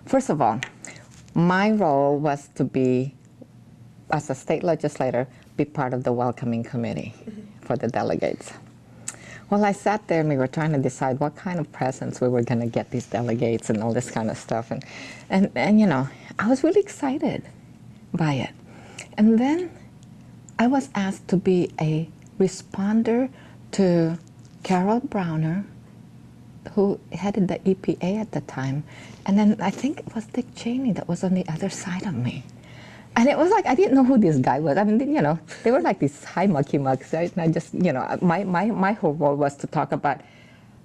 first of all, my role was to be, as a state legislator, be part of the welcoming committee for the delegates. Well, I sat there and we were trying to decide what kind of presents we were going to get these delegates and all this kind of stuff. And you know, I was really excited by it. And then I was asked to be a responder to Carol Browner, who headed the EPA at the time. And then I think it was Dick Cheney that was on the other side of me. And it was like, I didn't know who this guy was. I mean, you know, they were like these high mucky mucks, right? And I just, you know, my whole role was to talk about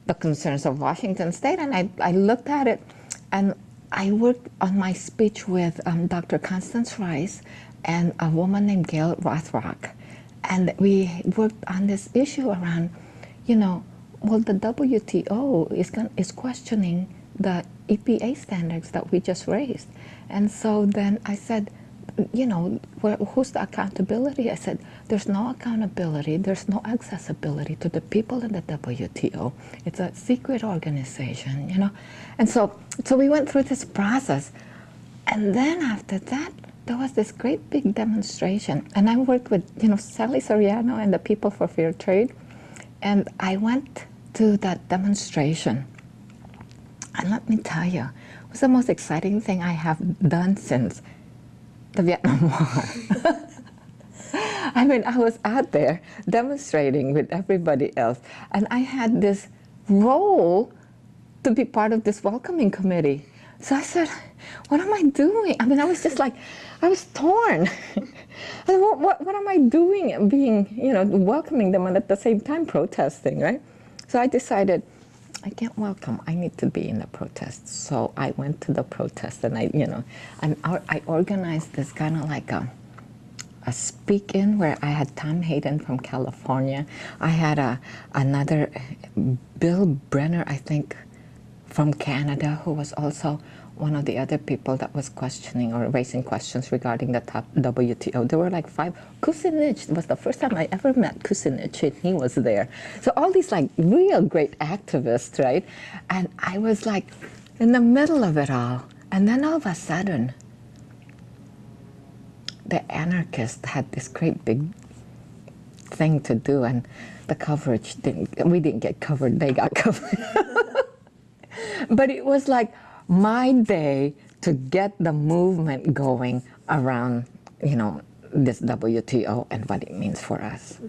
the concerns of Washington State. And I looked at it, and I worked on my speech with Dr. Constance Rice and a woman named Gail Rothrock. And we worked on this issue around, you know, well, the WTO is questioning the EPA standards that we just raised. And so then I said, you know, who's the accountability? I said, there's no accountability, there's no accessibility to the people in the WTO. It's a secret organization, you know? And so we went through this process. And then after that, there was this great big demonstration. And I worked with, you know, Sally Soriano and the People for Fair Trade. And I went to that demonstration. And let me tell you, it was the most exciting thing I have done since the Vietnam War. I mean, I was out there demonstrating with everybody else, and I had this role to be part of this welcoming committee. So I said, what am I doing? I mean, I was just like, I was torn. what am I doing being, you know, welcoming them and at the same time protesting, right? So I decided, I can't welcome, I need to be in the protests. So I went to the protest, and I organized this kind of like a speak-in where I had Tom Hayden from California. I had another Bill Brenner, I think, from Canada, who was also one of the other people that was questioning or raising questions regarding the WTO. There were like 5. Kucinich was the first time I ever met Kucinich, and he was there. So all these like real great activists, right? And I was like in the middle of it all. And then all of a sudden, the anarchists had this great big thing to do, and the coverage we didn't get covered, they got covered. But it was like my day to get the movement going around, you know, this WTO and what it means for us.